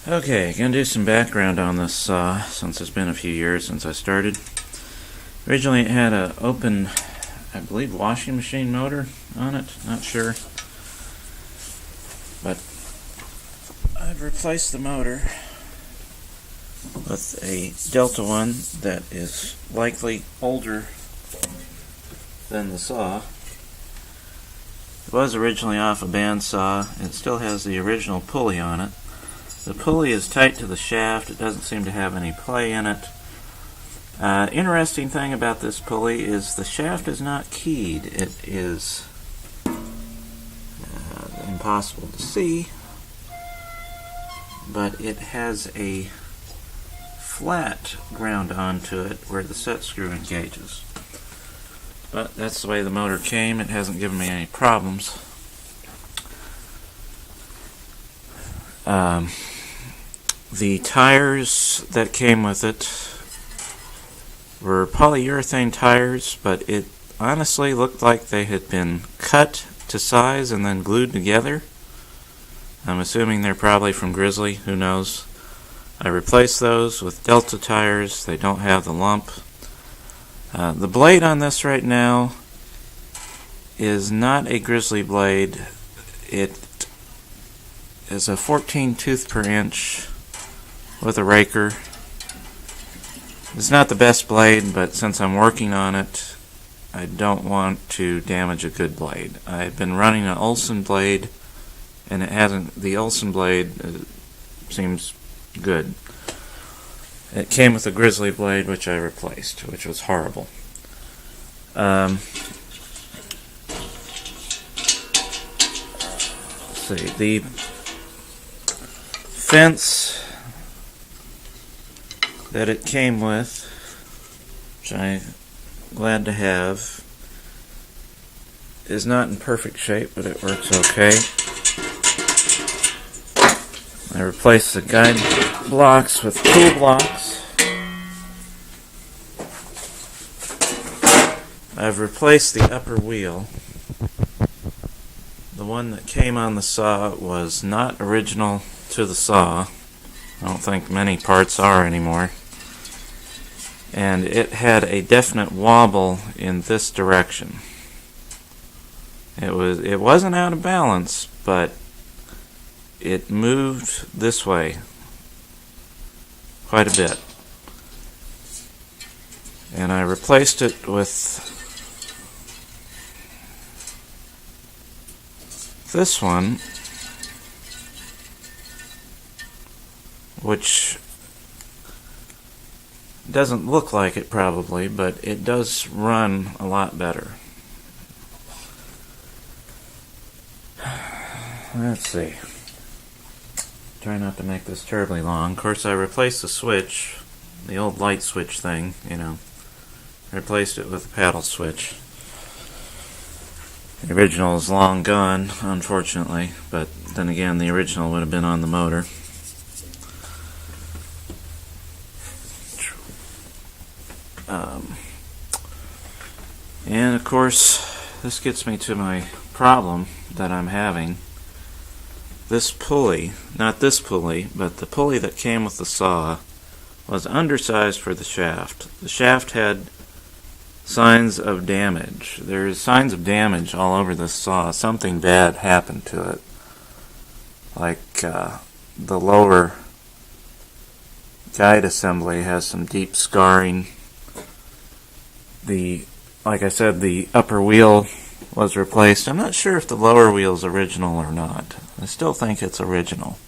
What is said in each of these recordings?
Okay, gonna do some background on this saw since it's been a few years since I started. Originally it had an open, I believe, washing machine motor on it, not sure. But I've replaced the motor with a Delta one that is likely older than the saw. It was originally off a bandsaw. It still has the original pulley on it. The pulley is tight to the shaft. It doesn't seem to have any play in it. Interesting thing about this pulley is the shaft is not keyed. It is impossible to see, but it has a flat ground onto it where the set screw engages. But that's the way the motor came. It hasn't given me any problems. The tires that came with it were polyurethane tires, but it honestly looked like they had been cut to size and then glued together. I'm assuming they're probably from Grizzly, who knows. I replaced those with Delta tires. They don't have the lump. The blade on this right now is not a Grizzly blade. It is a 14 tooth per inch with a raker. It's not the best blade, but since I'm working on it, I don't want to damage a good blade. I've been running an Olsen blade, and it hasn't. The Olsen blade seems good. It came with a Grizzly blade, which I replaced, which was horrible. Let's see, the fence that it came with, which I'm glad to have, is not in perfect shape, but it works okay. I replaced the guide blocks with tool blocks. I've replaced the upper wheel. The one that came on the saw was not original to the saw. I don't think many parts are anymore. And it had a definite wobble in this direction. It wasn't out of balance, but it moved this way quite a bit. And I replaced it with this one, which doesn't look like it probably, but it does run a lot better. Let's see. Try not to make this terribly long. Of course, I replaced the switch, the old light switch thing, I replaced it with a paddle switch. The original is long gone, unfortunately, but then again, the original would have been on the motor. And of course, this gets me to my problem that I'm having. This pulley, not this pulley, but the pulley that came with the saw, was undersized for the shaft. The shaft had signs of damage. There's signs of damage all over this saw. Something bad happened to it. Like the lower guide assembly has some deep scarring. Like I said, the upper wheel was replaced. I'm not sure if the lower wheel is original or not. I still think it's original.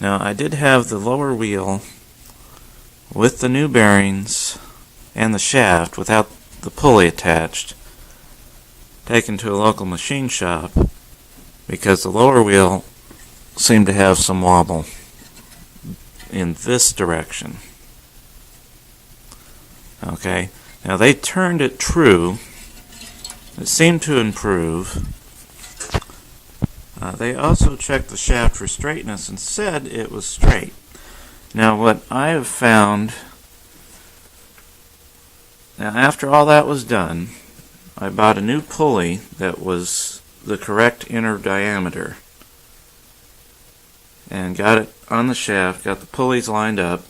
Now, I did have the lower wheel with the new bearings and the shaft without the pulley attached taken to a local machine shop because the lower wheel seemed to have some wobble in this direction. Okay, now they turned it true. It seemed to improve. They also checked the shaft for straightness and said it was straight. Now what I have found, now after all that was done, I bought a new pulley that was the correct inner diameter. and got it on the shaft, got the pulleys lined up,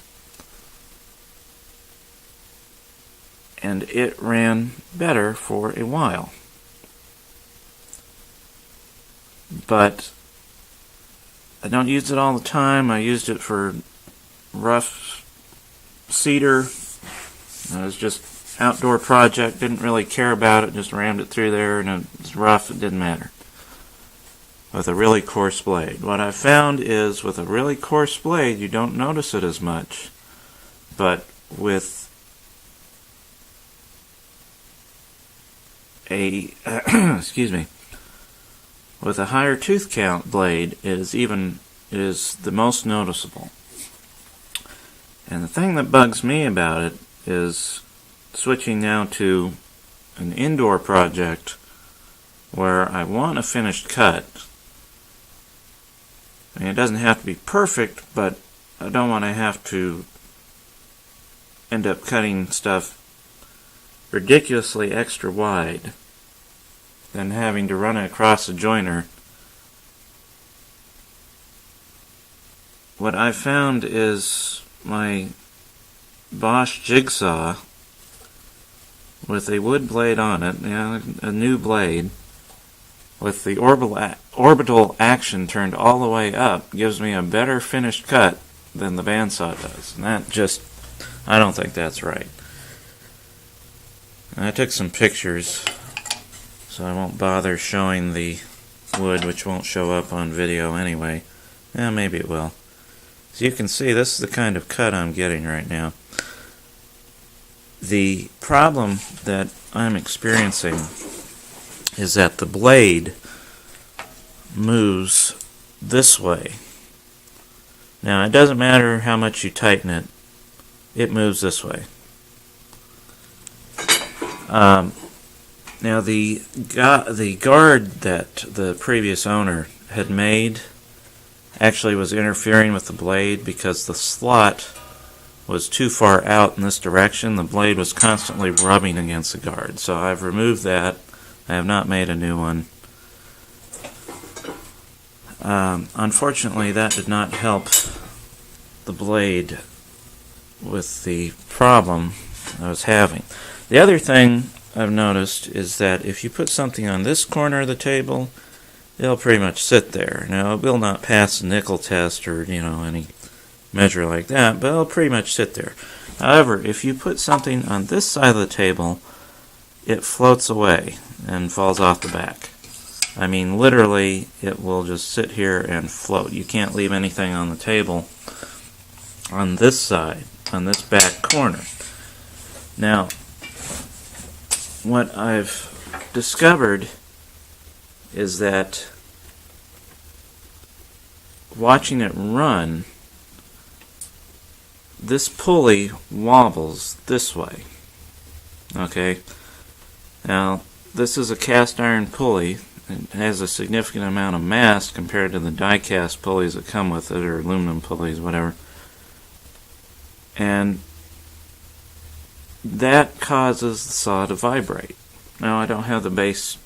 and it ran better for a while. But I don't use it all the time. I used it for rough cedar. It was just outdoor project, didn't really care about it, just rammed it through there, and it was rough, it didn't matter. With a really coarse blade. What I found is with a really coarse blade, you don't notice it as much. But with a excuse me, with a higher tooth count blade, it is the most noticeable. And the thing that bugs me about it is switching now to an indoor project where I want a finished cut. I mean, it doesn't have to be perfect, but I don't want to have to end up cutting stuff ridiculously extra wide than having to run it across a joiner. What I found is my Bosch jigsaw with a wood blade on it, a new blade, with the orbital action turned all the way up, gives me a better finished cut than the bandsaw does. And that just, I don't think that's right. And I took some pictures, so I won't bother showing the wood, which won't show up on video anyway. Maybe it will. As you can see, this is the kind of cut I'm getting right now. The problem that I'm experiencing is that the blade moves this way. Now, it doesn't matter how much you tighten it, it moves this way. Now, the guard that the previous owner had made actually was interfering with the blade because the slot was too far out in this direction. The blade was constantly rubbing against the guard. So I've removed that. I have not made a new one. Unfortunately, that did not help the blade with the problem I was having. The other thing I've noticed is that if you put something on this corner of the table, it'll pretty much sit there. Now, it will not pass a nickel test or, any measure like that, but it'll pretty much sit there. However, if you put something on this side of the table, it floats away and falls off the back. I mean, literally, it will just sit here and float. You can't leave anything on the table on this side, on this back corner. Now, what I've discovered is that watching it run, this pulley wobbles this way. Okay? Now, this is a cast iron pulley. It has a significant amount of mass compared to the die-cast pulleys that come with it, or aluminum pulleys, whatever. And that causes the saw to vibrate. Now, I don't have the base,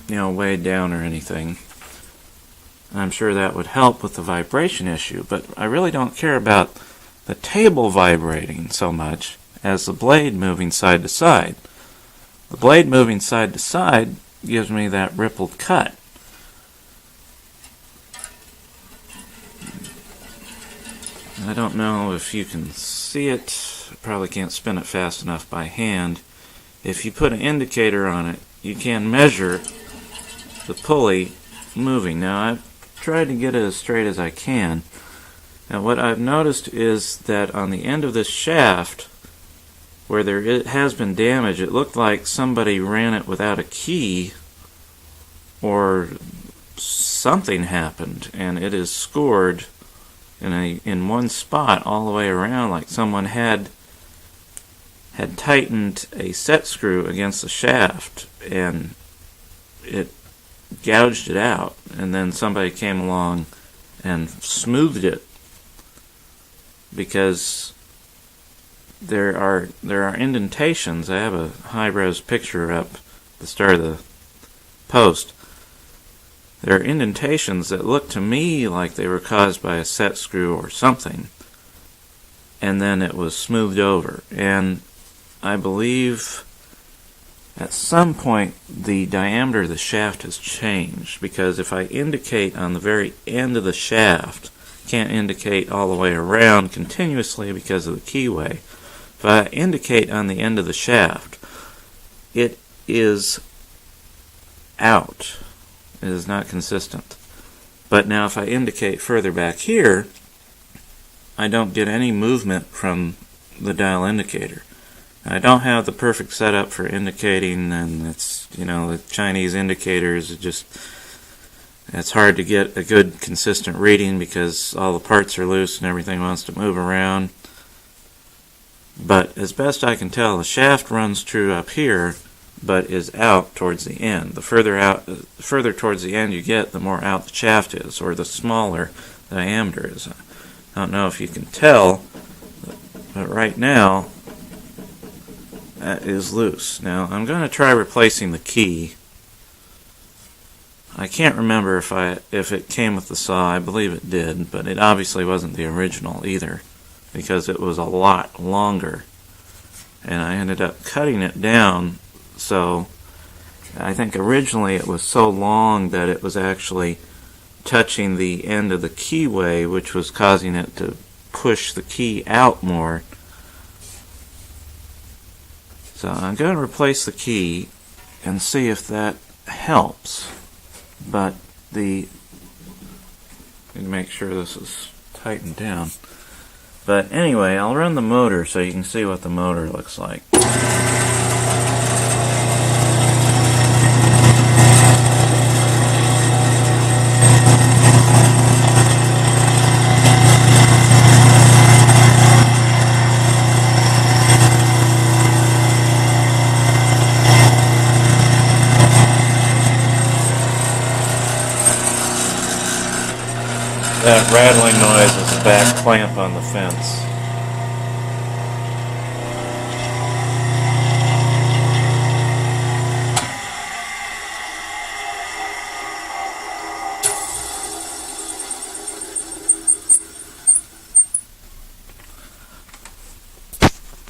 weighed down or anything. I'm sure that would help with the vibration issue, but I really don't care about the table vibrating so much as the blade moving side to side. The blade moving side to side gives me that rippled cut. I don't know if you can see it. I probably can't spin it fast enough by hand. If you put an indicator on it, you can measure the pulley moving. Now, I've tried to get it as straight as I can. And what I've noticed is that on the end of this shaft, where there has been damage, it looked like somebody ran it without a key or something happened, and it is scored in one spot all the way around, like someone had tightened a set screw against the shaft and it gouged it out, and then somebody came along and smoothed it, because there are indentations. I have a high-res picture up at the start of the post. there are indentations that look to me like they were caused by a set screw or something, and then it was smoothed over. And I believe at some point the diameter of the shaft has changed, because if I indicate on the very end of the shaft, can't indicate all the way around continuously because of the keyway. If I indicate on the end of the shaft, it is out. It is not consistent. But now if I indicate further back here, I don't get any movement from the dial indicator. I don't have the perfect setup for indicating, and it's, the Chinese indicators, it's hard to get a good consistent reading because all the parts are loose and everything wants to move around. But as best I can tell, the shaft runs true up here, but is out towards the end. The further towards the end you get, the more out the shaft is, or the smaller the diameter is. I don't know if you can tell, but right now that is loose. Now I'm going to try replacing the key. I can't remember if it came with the saw. I believe it did, but it obviously wasn't the original either, because it was a lot longer, and I ended up cutting it down. So I think originally it was so long that it was actually touching the end of the keyway, which was causing it to push the key out more. So I'm going to replace the key and see if that helps. But need to make sure this is tightened down. But anyway, I'll run the motor so you can see what the motor looks like. That rattling noise is the back clamp on the fence.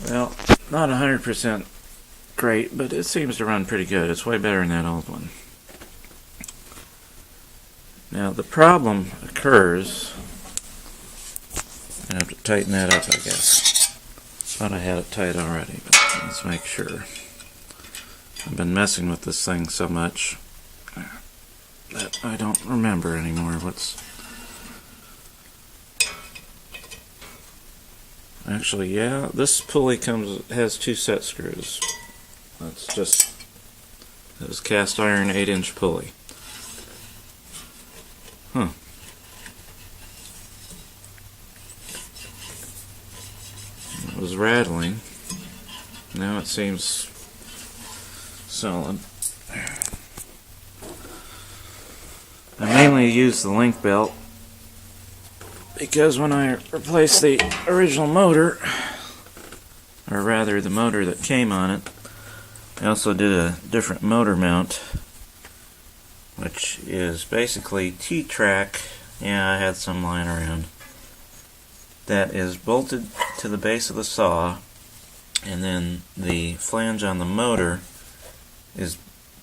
Well, not 100% great, but it seems to run pretty good. It's way better than that old one. Now the problem occurs, I have to tighten that up, I guess. Thought I had it tight already, but let's make sure. I've been messing with this thing so much that I don't remember anymore what's... Actually, yeah, this pulley has 2 set screws. That's just this cast iron 8-inch pulley. Huh. It was rattling. Now it seems solid. I mainly use the link belt because when I replaced the original motor, or rather the motor that came on it, I also did a different motor mount, which is basically T-track. Yeah, I had some lying around. That is bolted to the base of the saw, and then the flange on the motor is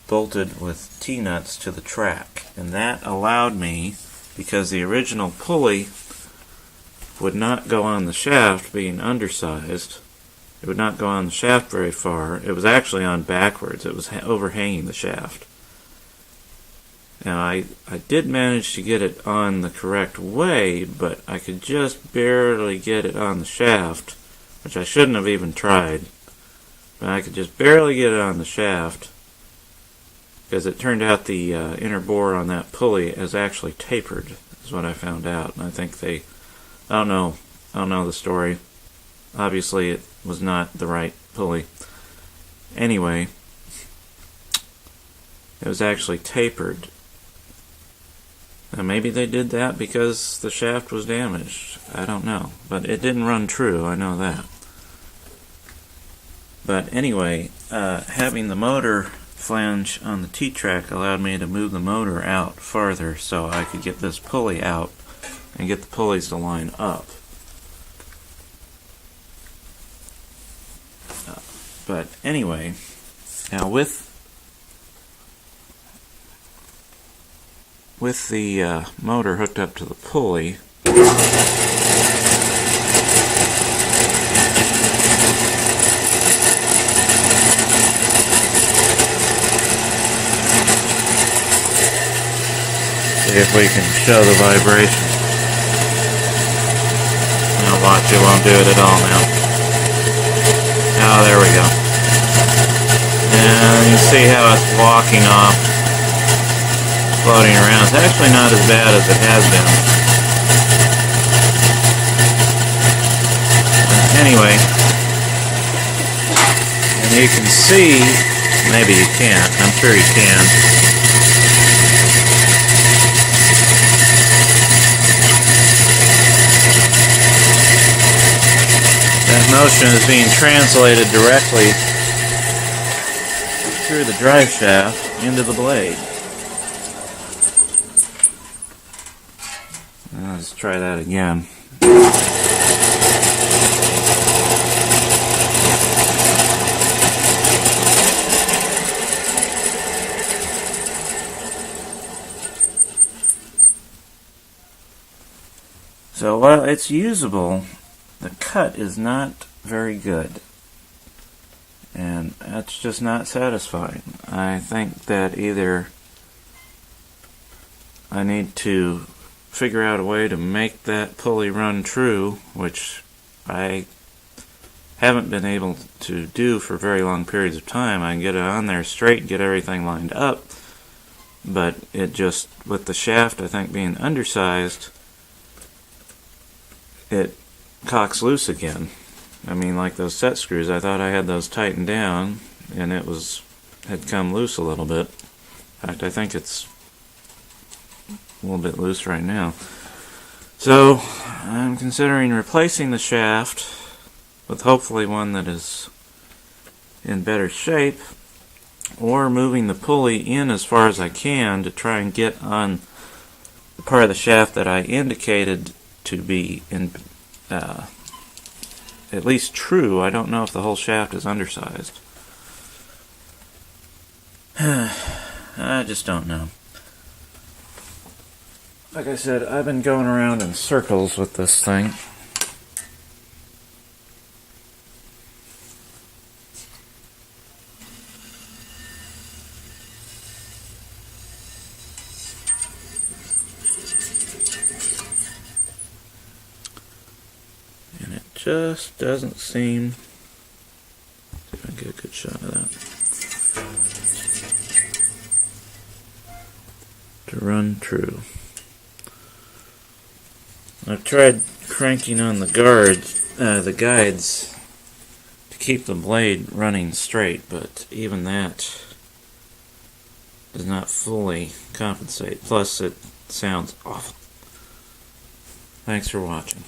bolted with T-nuts to the track. And that allowed me, because the original pulley would not go on the shaft being undersized, it would not go on the shaft very far. It was actually on backwards. It was overhanging the shaft. Now, I did manage to get it on the correct way, but I could just barely get it on the shaft, which I shouldn't have even tried. But I could just barely get it on the shaft, because it turned out the inner bore on that pulley is actually tapered, is what I found out. And I think I don't know the story. Obviously, it was not the right pulley. Anyway, it was actually tapered. Now maybe they did that because the shaft was damaged. I don't know. But it didn't run true, I know that. But anyway, having the motor flange on the T-track allowed me to move the motor out farther so I could get this pulley out and get the pulleys to line up. But anyway, now with the motor hooked up to the pulley, see if we can show the vibration. Now watch, it won't do it at all now. Oh, there we go. And you see how it's walking off, floating around. It's actually not as bad as it has been. Anyway, and you can see, maybe you can't, I'm sure you can. That motion is being translated directly through the drive shaft into the blade. Let's try that again. So while it's usable, the cut is not very good, and that's just not satisfying. I think that either I need to figure out a way to make that pulley run true, which I haven't been able to do for very long periods of time. I can get it on there straight, get everything lined up, but it just, with the shaft I think being undersized, it cocks loose again. I mean, like those set screws, I thought I had those tightened down, and it had come loose a little bit. In fact, I think it's a little bit loose right now. So I'm considering replacing the shaft with hopefully one that is in better shape, or moving the pulley in as far as I can to try and get on the part of the shaft that I indicated to be in at least true. I don't know if the whole shaft is undersized. I just don't know. Like I said, I've been going around in circles with this thing. And it just doesn't seem... See if I can get a good shot of that. To run true. I've tried cranking on the guides to keep the blade running straight, but even that does not fully compensate. Plus, it sounds awful. Thanks for watching.